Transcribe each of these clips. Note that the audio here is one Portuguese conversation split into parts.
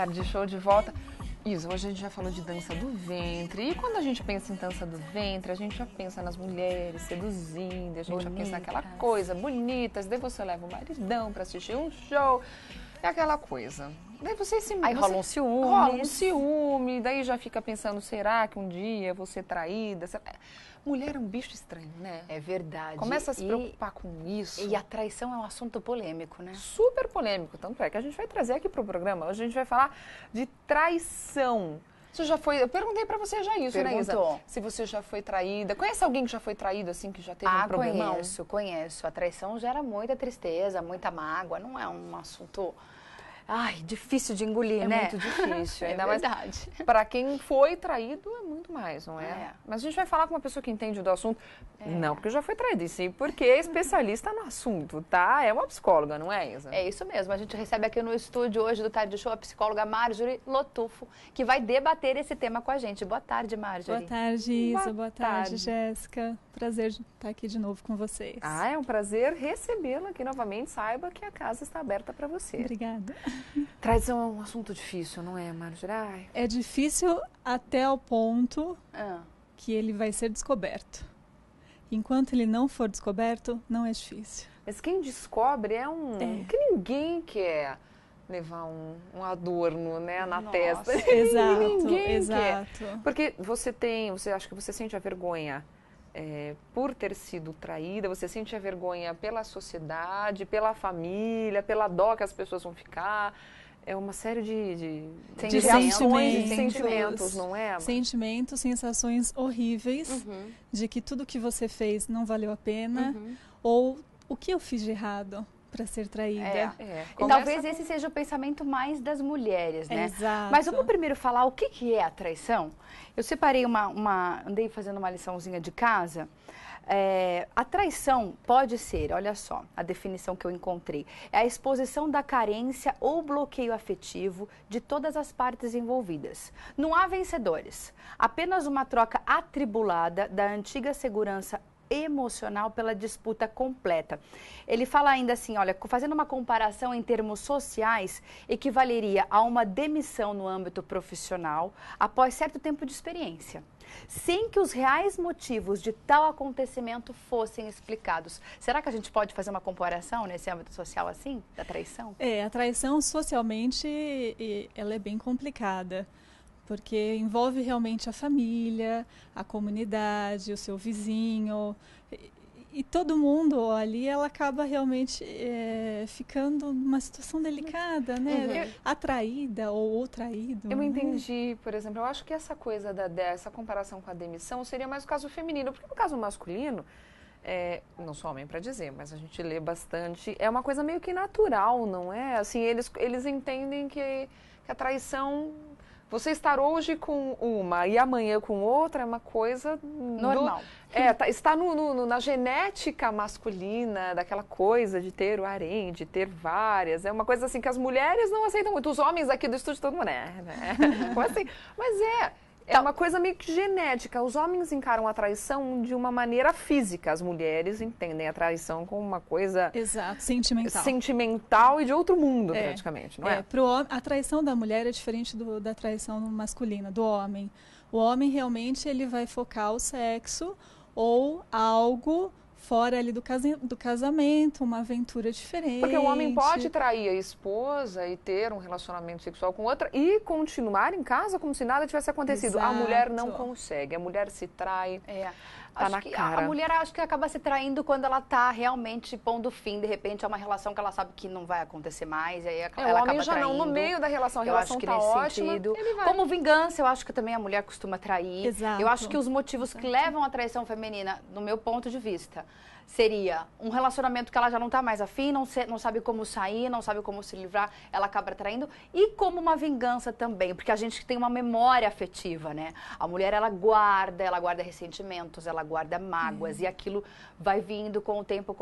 Tarde Show de volta. Isa, hoje a gente já falou de dança do ventre. E quando a gente pensa em dança do ventre, a gente já pensa nas mulheres seduzindo, a gente já pensa naquela coisa bonitas. Daí você leva o maridão pra assistir um show. É aquela coisa. Daí Aí rola um ciúme. Rola um ciúme, daí já fica pensando, será que um dia eu vou ser traída? Mulher é um bicho estranho, né? É verdade. Começa a se preocupar com isso. E a traição é um assunto polêmico, né? Super polêmico, tanto é que a gente vai trazer aqui pro programa. Hoje a gente vai falar de traição. Você já foi... Eu perguntei pra você já isso, né, Isa? Se você já foi traída. Conhece alguém que já foi traído, assim, que já teve um problemão? Conheço. A traição gera muita tristeza, muita mágoa. Não é um assunto... Ai, difícil de engolir, né? É muito difícil. Ainda mais verdade. Para quem foi traído, é muito mais, não é? Mas a gente vai falar com uma pessoa que entende do assunto. Não porque já foi traída, e sim porque é especialista no assunto, tá? É uma psicóloga, não é, Isa? É isso mesmo. A gente recebe aqui no estúdio hoje do Tarde Show a psicóloga Marjorie Lotufo, que vai debater esse tema com a gente. Boa tarde, Marjorie. Boa tarde, Isa. Boa tarde, Jéssica. Prazer estar aqui de novo com vocês. É um prazer recebê-la aqui novamente. Saiba que a casa está aberta para você. Obrigada. Traição é um assunto difícil, não é, Marjorie? É difícil até o ponto que ele vai ser descoberto. Enquanto ele não for descoberto, não é difícil. Mas quem descobre que ninguém quer levar um adorno, né, na testa. Exato, ninguém exato. quer. Porque você acha que você sente a vergonha por ter sido traída, você sente a vergonha pela sociedade, pela família, pela dó que as pessoas vão ficar. É uma série de sentimentos, não é? Sentimentos, sensações horríveis de que tudo que você fez não valeu a pena ou o que eu fiz de errado para ser traída. E talvez esse seja o pensamento mais das mulheres, né? Exato. Mas vamos primeiro falar o que é a traição? Eu separei andei fazendo uma liçãozinha de casa. A traição pode ser, olha só, a definição que eu encontrei, é a exposição da carência ou bloqueio afetivo de todas as partes envolvidas. Não há vencedores, apenas uma troca atribulada da antiga segurança emocional pela disputa completa. Ele fala ainda assim, olha, fazendo uma comparação em termos sociais, equivaleria a uma demissão no âmbito profissional após certo tempo de experiência, sem que os reais motivos de tal acontecimento fossem explicados. Será que a gente pode fazer uma comparação nesse âmbito social assim, da traição? A traição socialmente, ela é bem complicada. Porque envolve realmente a família, a comunidade, o seu vizinho. E todo mundo ali, ela acaba realmente ficando numa situação delicada, né? Atraída ou traído. Eu entendi, por exemplo, eu acho que essa coisa dessa comparação com a demissão seria mais o caso feminino. Porque no caso masculino, não sou homem para dizer, mas a gente lê bastante, é uma coisa meio que natural, não é? Assim, eles entendem que a traição... Você estar hoje com uma e amanhã com outra é uma coisa... normal. Está na genética masculina, daquela coisa de ter o harém, de ter várias. É uma coisa assim que as mulheres não aceitam muito. Os homens aqui do estúdio, todo mundo como assim? Mas é uma coisa meio que genética. Os homens encaram a traição de uma maneira física. As mulheres entendem a traição como uma coisa... Exato, sentimental. Sentimental e de outro mundo, praticamente, não é? A traição da mulher é diferente da traição masculina, do homem. O homem, realmente, ele vai focar o sexo ou algo... fora ali do casamento, uma aventura diferente. Porque o homem pode trair a esposa e ter um relacionamento sexual com outra e continuar em casa como se nada tivesse acontecido. Exato. A mulher não consegue, a mulher se trai, tá na cara. A mulher acho que acaba se traindo quando ela tá realmente pondo fim, de repente, a uma relação que ela sabe que não vai acontecer mais, e aí ela acaba traindo. Já não, no meio da relação, a relação tá ótima, ele vai. Como vingança, eu acho que também a mulher costuma trair. Exato. Eu acho que os motivos que levam à traição feminina, no meu ponto de vista, seria um relacionamento que ela já não está mais afim, não sabe como sair, não sabe como se livrar, ela acaba traindo, e como uma vingança também, porque a gente tem uma memória afetiva, né? A mulher, ela guarda ressentimentos, ela guarda mágoas, e aquilo vai vindo com o tempo,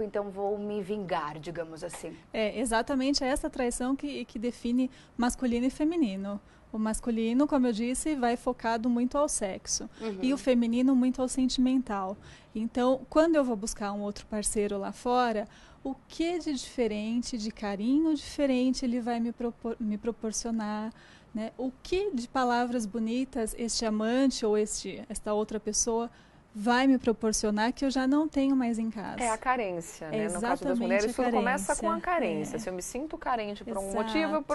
então vou me vingar, digamos assim. Exatamente essa traição que define masculino e feminino. O masculino, como eu disse, vai focado muito ao sexo. E o feminino muito ao sentimental. Então, quando eu vou buscar um outro parceiro lá fora, o que de diferente, de carinho diferente ele vai me proporcionar, né? O que de palavras bonitas este amante ou esta outra pessoa vai me proporcionar que eu já não tenho mais em casa. É a carência, né? No caso das Exatamente, mulheres, a tudo começa carência. com a carência. É. Se eu me sinto carente por algum Exato. motivo,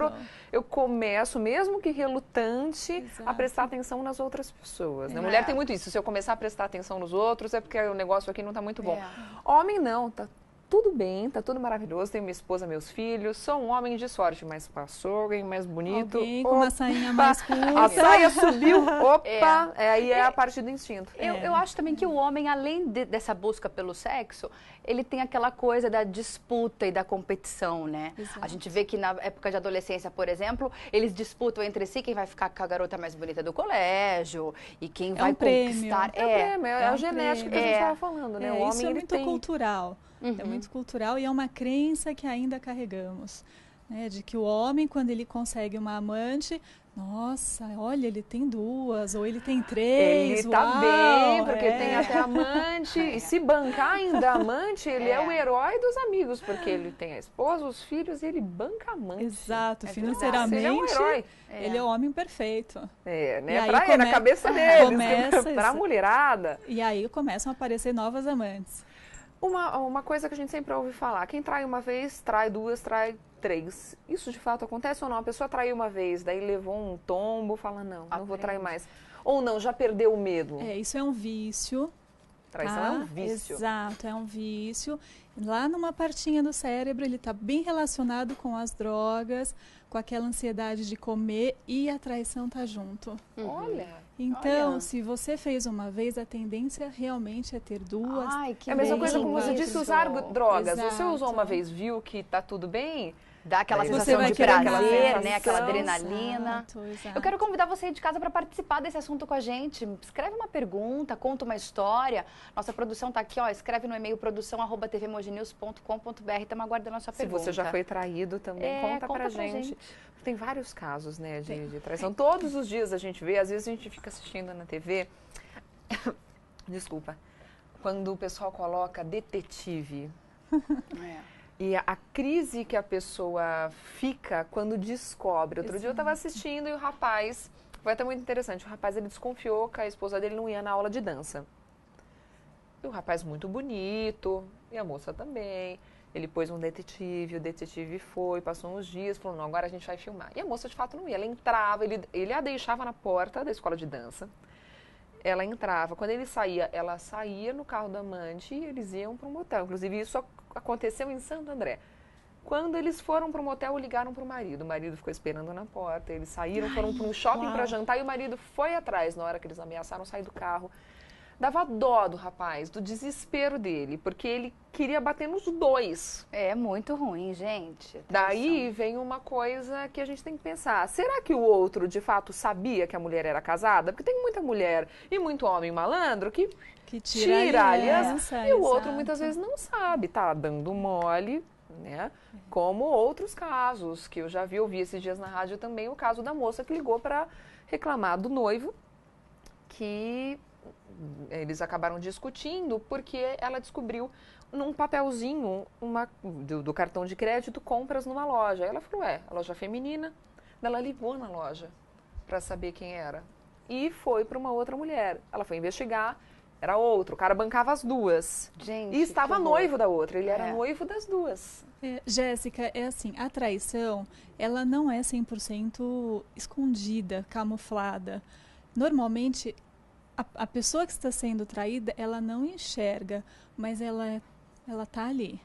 eu começo, mesmo que relutante, a Exato. prestar atenção nas outras pessoas. Né? É. Mulher tem muito isso. Se eu começar a prestar atenção nos outros, é porque o negócio aqui não está muito bom. É. Homem não, tá tudo bem, tá tudo maravilhoso. Tenho minha esposa, meus filhos. Sou um homem de sorte, mas passou alguém mais bonito. Alguém com uma sainha mais curta. A saia subiu, opa, aí é a parte do instinto. Eu acho também que o homem, além dessa busca pelo sexo, ele tem aquela coisa da disputa e da competição, né? Exato. A gente vê que na época de adolescência, por exemplo, eles disputam entre si quem vai ficar com a garota mais bonita do colégio e quem vai conquistar. É a genética que a gente estava falando, né? O homem, isso é ele muito tem... cultural. É muito cultural e é uma crença que ainda carregamos. Né? De que o homem, quando ele consegue uma amante, nossa, olha, ele tem duas, ou ele tem três, Ele tá uau, bem, porque tem até amante. E se bancar ainda amante, ele é o herói dos amigos, porque ele tem a esposa, os filhos, e ele banca amante. Exato, É financeiramente, ele é um herói. ele é o homem perfeito. É, né? E aí Pra na cabeça deles, começa pra isso. mulherada. E aí começam a aparecer novas amantes. Uma coisa que a gente sempre ouve falar, quem trai uma vez, trai duas, trai três. Isso de fato acontece ou não? A pessoa traiu uma vez, daí levou um tombo, fala, não vou trair mais. Ou não, já perdeu o medo. Isso é um vício. Traição é um vício. Exato, é um vício. Lá numa partinha do cérebro, ele está bem relacionado com as drogas, com aquela ansiedade de comer e a traição tá junto. Olha. Então, Olha. se você fez uma vez, a tendência realmente é ter duas. Ai, que É a mesma coisa como você isso. disse usar drogas. Você Exato. usou uma vez, viu que tá tudo bem? Dá aquela Daí você sensação vai de querer prazer, mais. né? Aquela adrenalina. Exato. Eu quero convidar você aí de casa para participar desse assunto com a gente. Escreve uma pergunta, conta uma história. Nossa produção está aqui, ó. Escreve no e-mail produção@tvmoginews.com.br. Estamos aguardando a sua pergunta. Se você já foi traído também, conta pra gente. Tem vários casos, né, de traição. Todos os dias a gente vê, às vezes a gente fica assistindo na TV. Desculpa. Quando o pessoal coloca detetive. E a crise que a pessoa fica quando descobre. Outro dia eu estava assistindo e o rapaz, foi até muito interessante, o rapaz ele desconfiou que a esposa dele não ia na aula de dança. E o rapaz muito bonito, e a moça também. Ele pôs um detetive, o detetive foi, passou uns dias, falou, não, agora a gente vai filmar. E a moça de fato não ia, ela entrava, ele a deixava na porta da escola de dança. Ela entrava, quando ele saía, ela saía no carro do amante e eles iam para um motel. Inclusive, isso aconteceu em Santo André. Quando eles foram para o motel, ligaram para o marido ficou esperando na porta, eles saíram, foram para um shopping para jantar e o marido foi atrás na hora que eles ameaçaram sair do carro. Dava dó do rapaz, do desespero dele, porque ele queria bater nos dois. É muito ruim, gente. Daí vem uma coisa que a gente tem que pensar. Será que o outro, de fato, sabia que a mulher era casada? Porque tem muita mulher e muito homem malandro que tira a aliança. E o outro, muitas vezes, não sabe. Tá dando mole, né? Como outros casos que eu já vi, ouvi esses dias na rádio também, o caso da moça que ligou para reclamar do noivo, que eles acabaram discutindo porque ela descobriu num papelzinho do cartão de crédito compras numa loja. Aí ela falou, a loja feminina. Ela ligou na loja para saber quem era. E foi para uma outra mulher. Ela foi investigar, era outro. O cara bancava as duas. Gente, e estava noivo da outra. Ele era noivo das duas. Jéssica, é assim, a traição, ela não é 100% escondida, camuflada. Normalmente, a pessoa que está sendo traída, ela não enxerga, mas ela está ali.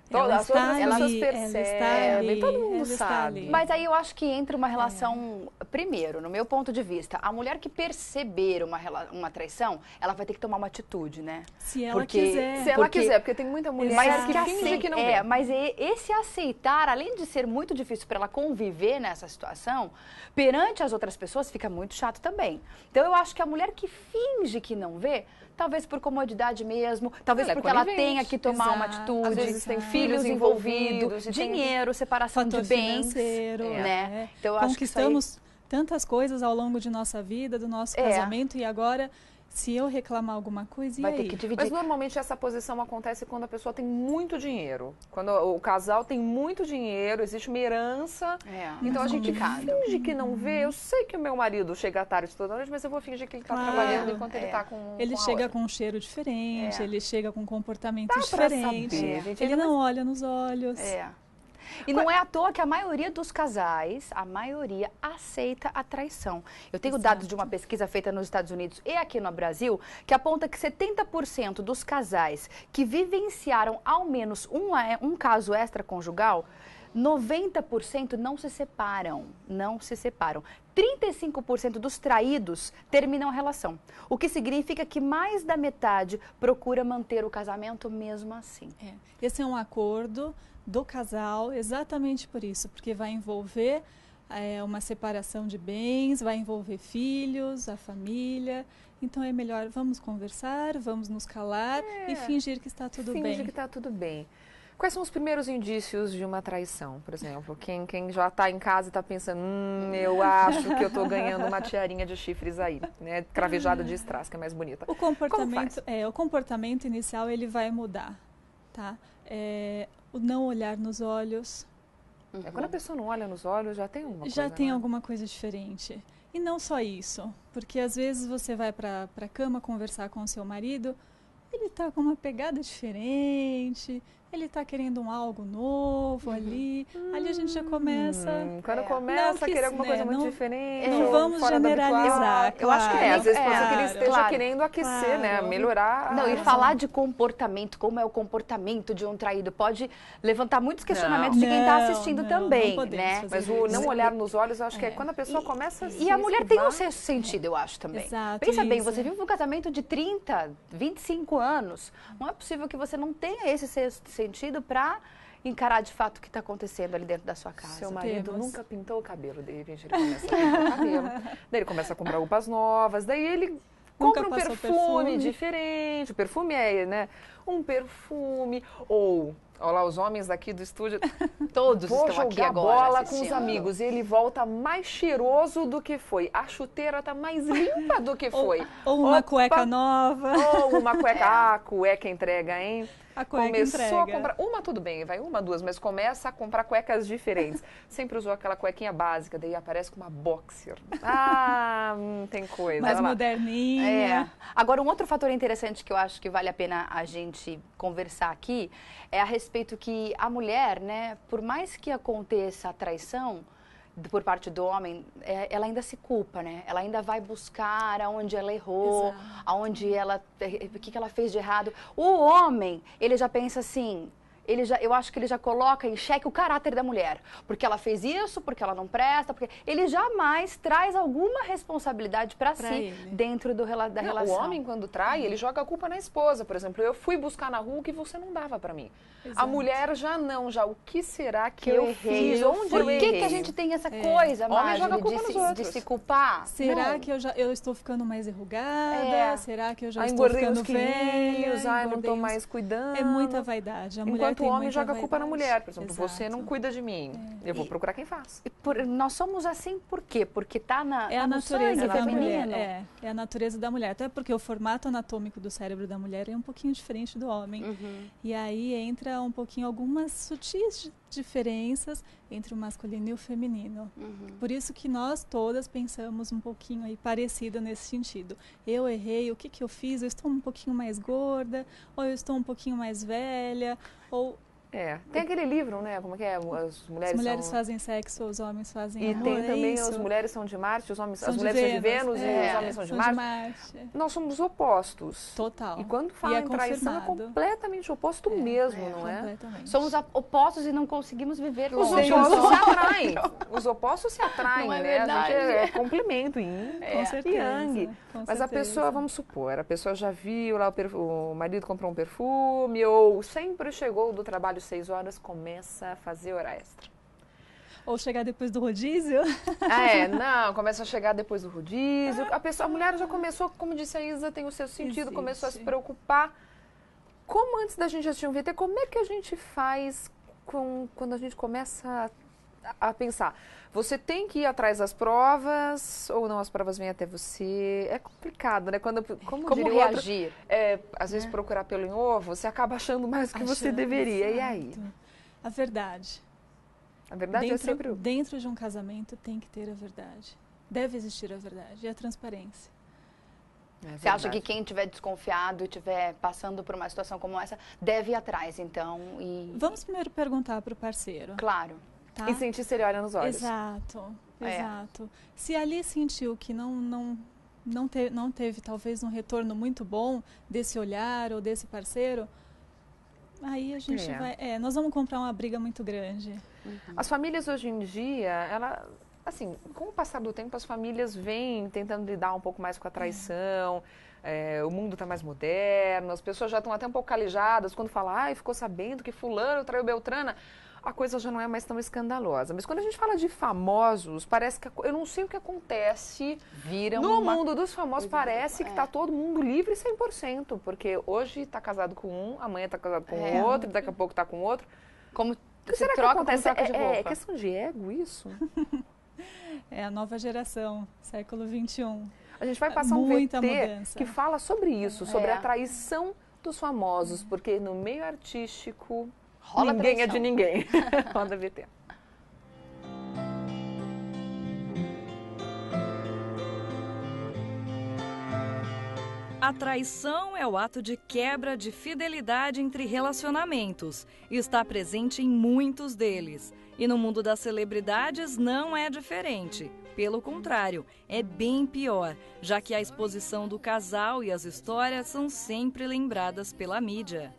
Todas as outras pessoas percebem, todo mundo sabe. Mas aí eu acho que entra uma relação, primeiro, no meu ponto de vista, a mulher que perceber uma traição, ela vai ter que tomar uma atitude, né? Se ela quiser. Se ela quiser, porque tem muita mulher que finge que não vê. Mas esse aceitar, além de ser muito difícil para ela conviver nessa situação, perante as outras pessoas fica muito chato também. Então eu acho que a mulher que finge que não vê, talvez por comodidade mesmo, talvez porque ela tenha que tomar uma atitude. Às vezes tem filhos envolvidos, dinheiro, separação fator de bens, financeiro, né? Então, eu acho que conquistamos tantas coisas ao longo de nossa vida, do nosso casamento, e agora, se eu reclamar alguma coisa, e vai aí? ter que dividir. Mas normalmente essa posição acontece quando a pessoa tem muito dinheiro. Quando o casal tem muito dinheiro, existe uma herança. Então a gente finge que não vê. Eu sei que o meu marido chega à tarde toda noite, mas eu vou fingir que ele está trabalhando enquanto ele está com Ele chega com um cheiro diferente, ele chega com um comportamento diferente. Saber, gente, ele não olha nos olhos. E não é à toa que a maioria dos casais, a maioria aceita a traição. Eu tenho dados de uma pesquisa feita nos Estados Unidos e aqui no Brasil, que aponta que 70% dos casais que vivenciaram ao menos um caso extraconjugal, 90% não se separam. 35% dos traídos terminam a relação. O que significa que mais da metade procura manter o casamento mesmo assim. Esse é um acordo do casal exatamente por isso, porque vai envolver uma separação de bens, vai envolver filhos, a família. Então é melhor, vamos conversar, vamos nos calar e fingir que está tudo bem. Fingir que está tudo bem. Quais são os primeiros indícios de uma traição, por exemplo? Quem já está em casa e está pensando, eu acho que eu estou ganhando uma tiarinha de chifres aí, né? Cravejada de strass, que é mais bonita. O comportamento inicial ele vai mudar, tá? O não olhar nos olhos. Quando a pessoa não olha nos olhos, já tem alguma coisa. Já tem alguma coisa diferente. E não só isso, porque às vezes você vai para a cama conversar com o seu marido, ele está com uma pegada diferente, ele está querendo algo novo ali. Ali a gente já começa... Quando começa a querer alguma coisa muito diferente, não vamos generalizar. Eu acho que às vezes pode ser que ele esteja querendo aquecer, né? Melhorar. Não, e falar de comportamento, como é o comportamento de um traído, pode levantar muitos questionamentos de quem está assistindo também, né? Mas o não olhar nos olhos, eu acho que é quando a pessoa começa a se E a mulher tem um sexto sentido, eu acho também. Exato, pensa bem, você vive um casamento de 30, 25 anos, não é possível que você não tenha esse sexto sentido para encarar de fato o que está acontecendo ali dentro da sua casa. Seu marido nunca pintou o cabelo, de repente ele começa a pintar o cabelo, daí ele começa a comprar roupas novas, daí ele compra um perfume diferente, o perfume né, um perfume, ou, olha lá, os homens aqui do estúdio, todos estão aqui agora bola com os amigos, e ele volta mais cheiroso do que foi, a chuteira está mais limpa do que foi. Ou uma cueca nova. Ou uma cueca, a cueca entrega, hein? A cueca começou a comprar, tudo bem, vai uma, duas, mas começa a comprar cuecas diferentes. Sempre usou aquela cuequinha básica, daí aparece com uma boxer. Tem coisa. Mais moderninha. Agora, um outro fator interessante que eu acho que vale a pena a gente conversar aqui é a respeito que a mulher, né, por mais que aconteça a traição por parte do homem, ela ainda se culpa, né? Ela ainda vai buscar aonde ela errou, aonde o que ela fez de errado. O homem, ele já pensa assim, eu acho que ele já coloca em xeque o caráter da mulher, porque ela fez isso, porque ela não presta, porque ele jamais traz alguma responsabilidade para si dentro da relação. O homem, quando trai, ele joga a culpa na esposa. Por exemplo, eu fui buscar na rua o que você não dava para mim. Exato. A mulher já não, o que será que eu fiz? Onde eu errei? Por que a gente tem essa coisa, Marjorie, de se culpar? Será que eu estou ficando mais enrugada? Será que eu já estou engordei ficando os quilinhos, velha? não estou mais cuidando. É muita vaidade. A mulher Enquanto o homem joga a culpa na mulher. Por exemplo, Exato. você não cuida de mim. Eu vou procurar quem faz. Nós somos assim por quê? Porque está a natureza da mulher. É a natureza da mulher. Até porque o formato anatômico do cérebro da mulher é um pouquinho diferente do homem. E aí entra um pouquinho algumas sutis diferenças entre o masculino e o feminino. Por isso que nós todas pensamos um pouquinho aí parecido nesse sentido. Eu errei, o que eu fiz? Eu estou um pouquinho mais gorda, ou eu estou um pouquinho mais velha, ou... Tem aquele livro, né? Como que é? As mulheres fazem sexo, os homens fazem amor. E tem também as mulheres são de Marte, as mulheres são de Vênus e os homens são de Marte. Nós somos opostos. Total. E quando fala em traição é completamente oposto mesmo, não é? Completamente. Somos opostos e não conseguimos viver longe. Os opostos se atraem. Os opostos se atraem, não é né? Verdade. A gente complemento com certeza, yang. Mas a pessoa, vamos supor, a pessoa já viu lá o marido comprou um perfume ou sempre chegou do trabalho 6 horas, começa a fazer hora extra. Ou chegar depois do rodízio. Começa a chegar depois do rodízio. A mulher já começou, como disse a Isa, tem o seu sentido, começou a se preocupar. Como antes da gente assistir um VT, como é que a gente faz quando a gente começa a pensar. Você tem que ir atrás das provas ou não, as provas vêm até você? É complicado, né? Como reagir? Às vezes procurar pelo em ovo, você acaba achando mais do que você deveria. Exato. E aí? A verdade. A verdade é sempre... Dentro de um casamento tem que ter a verdade. Deve existir a verdade e a transparência. Você acha que quem estiver desconfiado e estiver passando por uma situação como essa, deve ir atrás, então? Vamos primeiro perguntar para o parceiro. Claro. Tá? E sentir se ele olha nos olhos. Exato. Se ali sentiu que não teve talvez um retorno muito bom desse olhar ou desse parceiro, aí a gente nós vamos comprar uma briga muito grande. As famílias hoje em dia, assim, com o passar do tempo, as famílias vêm tentando lidar um pouco mais com a traição, o mundo está mais moderno, as pessoas já estão até um pouco calejadas quando falam, ficou sabendo que fulano traiu Beltrana, a coisa já não é mais tão escandalosa. Mas quando a gente fala de famosos, parece que eu não sei o que acontece no mundo dos famosos, parece que está todo mundo livre 100%, porque hoje está casado com um, amanhã está casado com o outro, daqui a pouco está com outro. Como será troca, que acontece? como troca de roupa? É questão de ego isso? É a nova geração, século XXI. A gente vai passar muita um VT mudança. que fala sobre isso, sobre a traição dos famosos, porque no meio artístico rola ninguém traição. É de ninguém. Roda VT. A traição é o ato de quebra de fidelidade entre relacionamentos e está presente em muitos deles. E no mundo das celebridades não é diferente. Pelo contrário, é bem pior, já que a exposição do casal e as histórias são sempre lembradas pela mídia.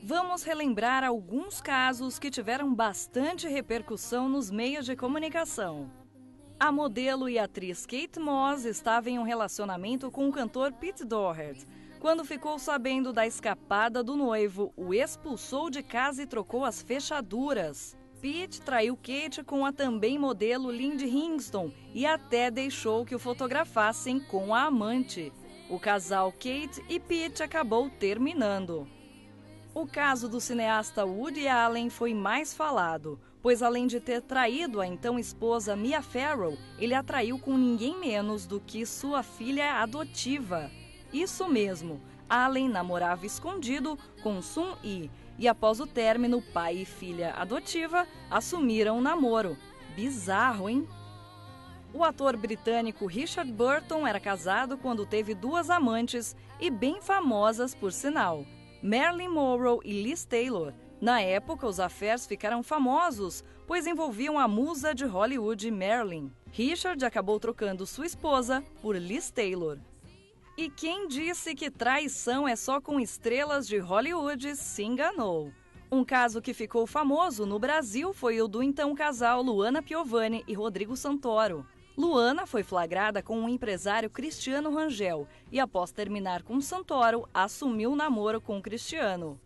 Vamos relembrar alguns casos que tiveram bastante repercussão nos meios de comunicação. A modelo e atriz Kate Moss estava em um relacionamento com o cantor Pete Doherty. Quando ficou sabendo da escapada do noivo, o expulsou de casa e trocou as fechaduras. Pete traiu Kate com a também modelo Lindy Hingston e até deixou que o fotografassem com a amante. O casal Kate e Pete acabou terminando. O caso do cineasta Woody Allen foi mais falado, pois além de ter traído a então esposa Mia Farrow, ele a traiu com ninguém menos do que sua filha adotiva. Isso mesmo, Allen namorava escondido com Sun-hee e após o término, pai e filha adotiva assumiram o namoro. Bizarro, hein? O ator britânico Richard Burton era casado quando teve duas amantes e bem famosas por sinal, Marilyn Monroe e Liz Taylor. Na época, os affairs ficaram famosos, pois envolviam a musa de Hollywood, Marilyn. Richard acabou trocando sua esposa por Liz Taylor. E quem disse que traição é só com estrelas de Hollywood se enganou. Um caso que ficou famoso no Brasil foi o do então casal Luana Piovani e Rodrigo Santoro. Luana foi flagrada com o empresário Cristiano Rangel e, após terminar com Santoro, assumiu o namoro com Cristiano.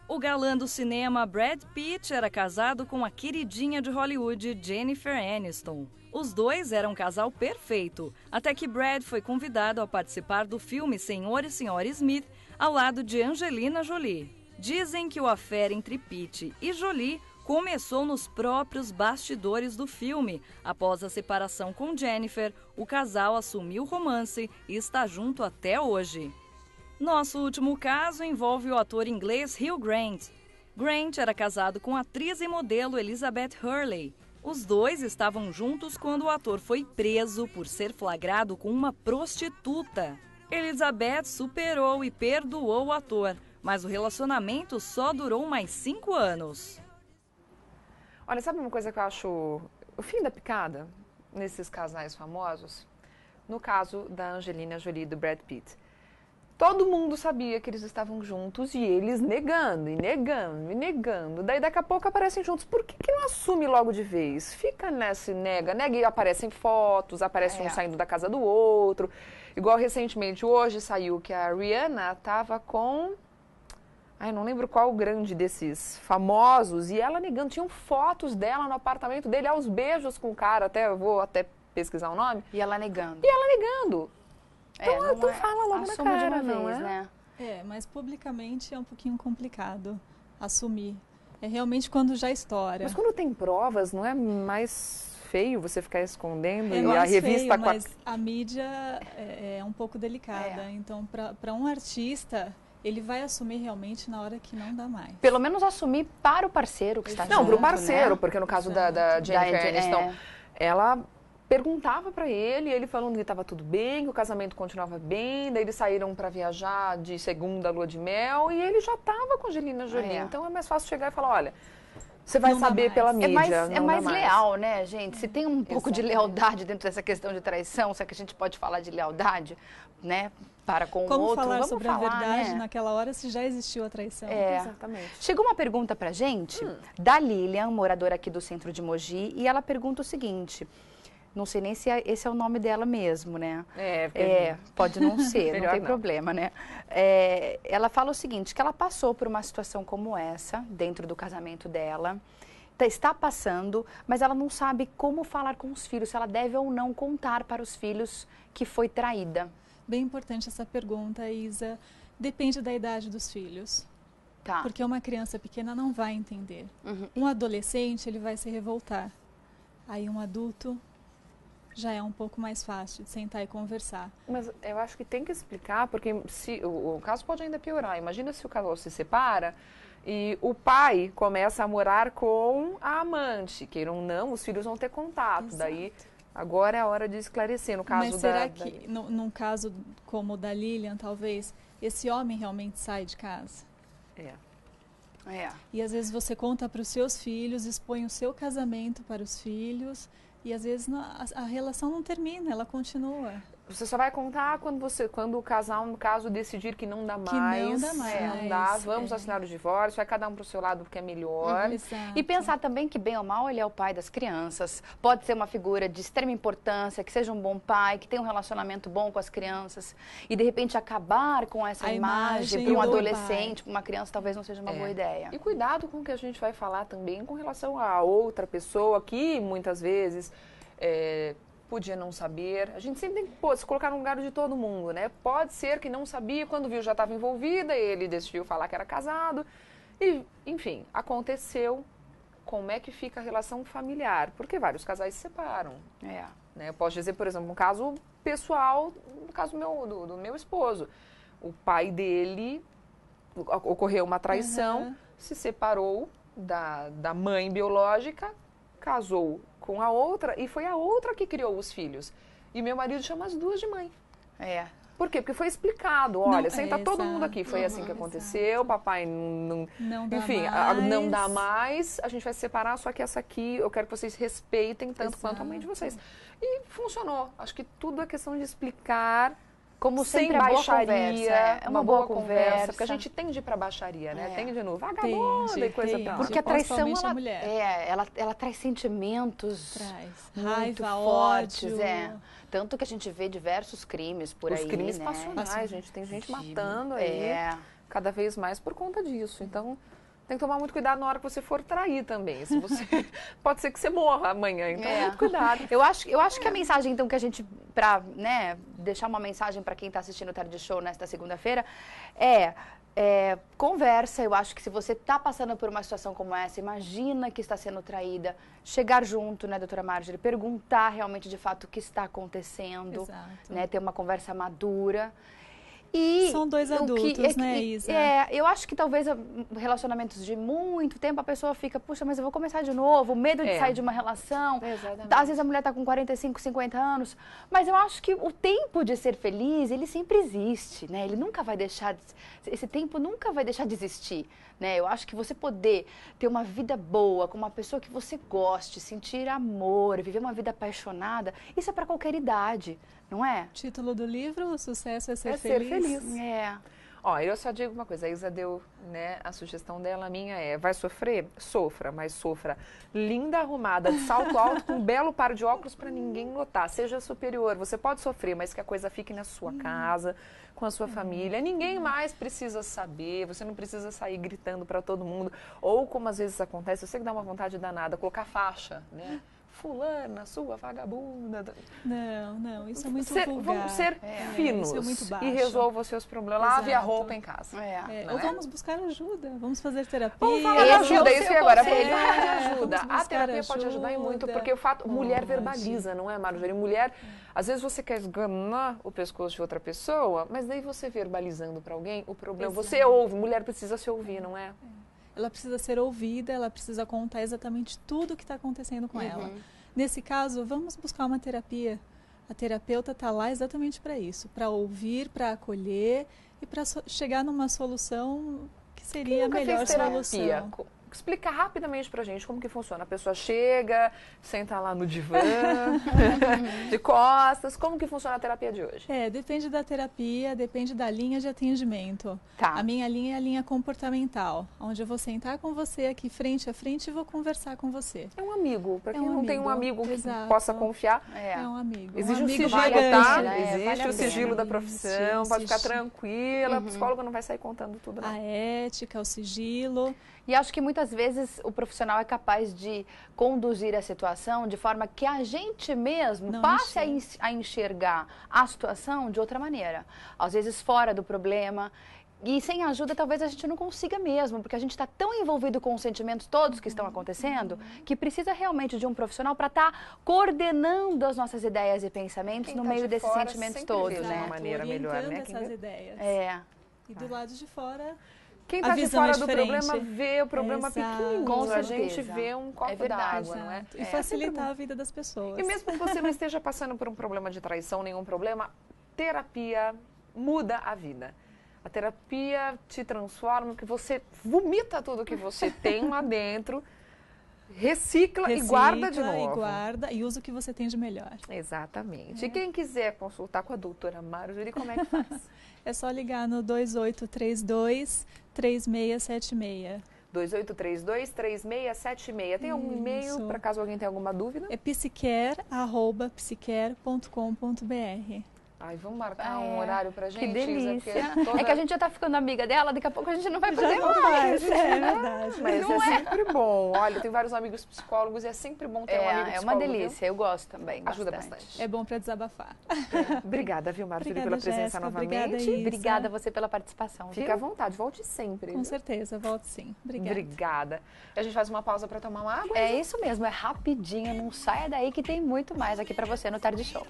O galã do cinema Brad Pitt era casado com a queridinha de Hollywood Jennifer Aniston. Os dois eram um casal perfeito, até que Brad foi convidado a participar do filme Senhor e Senhora Smith ao lado de Angelina Jolie. Dizem que o affair entre Pitt e Jolie começou nos próprios bastidores do filme. Após a separação com Jennifer, o casal assumiu o romance e está junto até hoje. Nosso último caso envolve o ator inglês Hugh Grant. Grant era casado com a atriz e modelo Elizabeth Hurley. Os dois estavam juntos quando o ator foi preso por ser flagrado com uma prostituta. Elizabeth superou e perdoou o ator, mas o relacionamento só durou mais 5 anos. Olha, sabe uma coisa que eu acho o fim da picada nesses casais famosos? No caso da Angelina Jolie e do Brad Pitt. Todo mundo sabia que eles estavam juntos e eles negando, e negando, e negando. Daí daqui a pouco aparecem juntos. Por que não assume logo de vez? Fica nessa nega e aparecem fotos, aparece um saindo da casa do outro. Igual recentemente, hoje saiu que a Rihanna estava com... não lembro qual grande desses famosos, e ela negando, tinham fotos dela no apartamento dele, aos beijos com o cara, eu vou pesquisar o nome. E ela negando. Então, tu fala logo na cara, de uma não vez, é? né? Mas publicamente é um pouquinho complicado assumir. É realmente quando já estoura. Mas quando tem provas, não é mais feio você ficar escondendo É e mais a revista feio, com a... mas a mídia é um pouco delicada. Então, para um artista, ele vai assumir realmente na hora que não dá mais. Pelo menos assumir para o parceiro que está junto, Não, para o parceiro, né? porque no caso da Jennifer Aniston, ela perguntava para ele, ele falando que estava tudo bem, que o casamento continuava bem, daí eles saíram para viajar de segunda lua de mel e ele já estava com a Angelina Jolie. Então é mais fácil chegar e falar, olha, você vai saber pela mídia. É mais leal, né, gente? Se tem um pouco de lealdade dentro dessa questão de traição, será que a gente pode falar de lealdade, né? Para com o outro. Como falar Vamos sobre falar, a verdade né? naquela hora se já existiu a traição? Exatamente. Chegou uma pergunta pra gente, da Lilian, moradora aqui do centro de Mogi, e ela pergunta o seguinte, não sei nem se esse é o nome dela mesmo, né? Pode não ser, não tem problema, né? Ela fala o seguinte, que ela passou por uma situação como essa, dentro do casamento dela, está passando, mas ela não sabe como falar com os filhos, se ela deve ou não contar para os filhos que foi traída. Bem importante essa pergunta, Isa. Depende da idade dos filhos. Tá. Porque uma criança pequena não vai entender. Um adolescente, ele vai se revoltar. Aí um adulto já é um pouco mais fácil de sentar e conversar. Mas eu acho que tem que explicar, porque o caso pode ainda piorar. Imagina se o casal se separa e o pai começa a morar com a amante. Queiram ou não, os filhos vão ter contato. Exato. Daí, agora é a hora de esclarecer. No caso Mas será que, num caso como o da Lilian, talvez, esse homem realmente sai de casa? E às vezes você conta para os seus filhos, expõe o seu casamento para os filhos, e às vezes a relação não termina, ela continua. Você só vai contar quando o casal, no caso, decidir que não dá mais. Que não dá mais. Não dá, vamos assinar o divórcio, vai cada um para o seu lado porque é melhor. E pensar também que, bem ou mal, ele é o pai das crianças. Pode ser uma figura de extrema importância, que seja um bom pai, que tenha um relacionamento bom com as crianças. E, de repente, acabar com essa imagem para um adolescente, para uma criança, talvez não seja uma boa ideia. E cuidado com o que a gente vai falar também com relação a outra pessoa que, muitas vezes... podia não saber. A gente sempre tem que se colocar no lugar de todo mundo, né? Pode ser que não sabia, quando viu já estava envolvida, ele decidiu falar que era casado. E, enfim, aconteceu. Como é que fica a relação familiar? Porque vários casais se separam. Né? Eu posso dizer, por exemplo, um caso pessoal, no caso do meu esposo. O pai dele, ocorreu uma traição, se separou da mãe biológica, casou com a outra e foi a outra que criou os filhos. E meu marido chama as duas de mãe. Por quê? Porque foi explicado, olha, senta todo mundo aqui, foi assim que aconteceu, papai não dá mais, a gente vai se separar, só que essa aqui eu quero que vocês respeitem tanto quanto a mãe de vocês. E funcionou. Acho que tudo é questão de explicar. Como sem sempre, baixaria, é uma boa conversa. Porque a gente tende para baixaria, né? Tende no vagabunda e coisa tal. Porque a traição, ela traz sentimentos muito fortes. Ódio. Tanto que a gente vê diversos crimes por aí, os crimes passionais, gente. Tem gente matando aí cada vez mais por conta disso. Então... tem que tomar muito cuidado na hora que você for trair também. Se você pode ser que você morra amanhã, então muito cuidado. Eu acho que a mensagem, então, que a gente, para deixar uma mensagem para quem está assistindo o Tarde Show nesta segunda-feira, conversa. Eu acho que se você está passando por uma situação como essa, imagina que está sendo traída, chegar junto, né, doutora Marjorie, perguntar realmente de fato o que está acontecendo, né, ter uma conversa madura. E são dois adultos, né, Isa? Eu acho que talvez relacionamentos de muito tempo a pessoa fica, puxa, mas eu vou começar de novo, medo de sair de uma relação. Às vezes a mulher está com 45, 50 anos, mas eu acho que o tempo de ser feliz, ele sempre existe, né? Ele nunca vai deixar, esse tempo nunca vai deixar de existir, né? Eu acho que você poder ter uma vida boa com uma pessoa que você goste, sentir amor, viver uma vida apaixonada, isso é para qualquer idade. Não é? Título do livro, o sucesso é ser feliz. Ó, eu só digo uma coisa, a Isa deu, né, a sugestão dela, a minha vai sofrer? Sofra, mas sofra linda, arrumada, de salto alto, com um belo par de óculos para ninguém notar. Seja superior, você pode sofrer, mas que a coisa fique na sua casa, com a sua família. Ninguém mais precisa saber, você não precisa sair gritando para todo mundo. Ou, como às vezes acontece, eu sei que dá uma vontade danada, colocar faixa, né? fulana, sua vagabunda. Não, isso é muito vulgar. Vamos ser finos isso é muito baixo. e resolva os seus problemas. Lave a roupa em casa. Ou vamos buscar ajuda, vamos fazer terapia. Vamos falar de ajuda, é isso que agora. Vamos falar de ajuda. Vamos A terapia buscar pode ajudar e muito, ajuda. porque o fato, mulher verbaliza, não é, Marjorie? Mulher, às vezes você quer esganar o pescoço de outra pessoa, mas daí você verbalizando para alguém, o problema, você ouve, mulher precisa se ouvir, não é? Ela precisa ser ouvida, ela precisa contar exatamente tudo o que está acontecendo com ela. Nesse caso, vamos buscar uma terapia. A terapeuta está lá exatamente para isso, para ouvir, para acolher e para chegar numa solução que seria a melhor solução. Explica rapidamente pra gente como que funciona. A pessoa chega, senta lá no divã, de costas. Como que funciona a terapia de hoje? Depende da terapia, depende da linha de atendimento. A minha linha é a linha comportamental, onde eu vou sentar com você aqui frente a frente e vou conversar com você. É um amigo, para quem não tem um amigo que exato. possa confiar. É um amigo. Exige um sigilo, gigante, tá? né? Existe o sigilo da profissão, pode ficar tranquila, a Uhum. psicóloga não vai sair contando tudo, não. A ética, o sigilo. E acho que muitas vezes o profissional é capaz de conduzir a situação de forma que a gente mesmo Não passe a enxergar a situação de outra maneira. Às vezes fora do problema. E sem ajuda talvez a gente não consiga mesmo, porque a gente está tão envolvido com os sentimentos todos que estão acontecendo, que precisa realmente de um profissional para estar coordenando as nossas ideias e pensamentos Quem no tá meio de desses fora sentimentos sempre todos, vê de né? uma maneira melhor, né? Essas ideias. E do lado de fora, Quem a está de visão fora é do diferente. problema vê o problema Exato. pequenininho. Com A gente certeza. vê um copo verdade, d'água, não é? e facilitar a vida das pessoas. E mesmo que você não esteja passando por um problema de traição, nenhum problema, terapia muda a vida. A terapia te transforma, que você vomita tudo que você tem lá dentro, recicla e guarda de novo. E guarda e usa o que você tem de melhor. Exatamente. E quem quiser consultar com a doutora Marjorie, como é que faz? É só ligar no 2832-3676. 2832-3676. Tem algum e-mail para caso alguém tenha alguma dúvida? É psiquer@psiquer.com.br. Ai, vamos marcar um horário pra gente? Que delícia. Isa, toda... É que a gente já tá ficando amiga dela, daqui a pouco a gente não vai fazer mais. É verdade. Mas é sempre bom. Olha, eu tenho vários amigos psicólogos e é sempre bom ter um amigo psicólogo. É uma delícia, eu gosto também. Ajuda bastante. É bom para desabafar. Obrigada, viu, Marjorie, Obrigada, pela presença Jéssica, novamente. obrigada, Isa. Obrigada a você pela participação. Fica à vontade, volte sempre. Com certeza, volto sim. Obrigada. A gente faz uma pausa para tomar uma água? É isso mesmo, é rapidinho, não saia daí que tem muito mais aqui pra você no Tarde Show.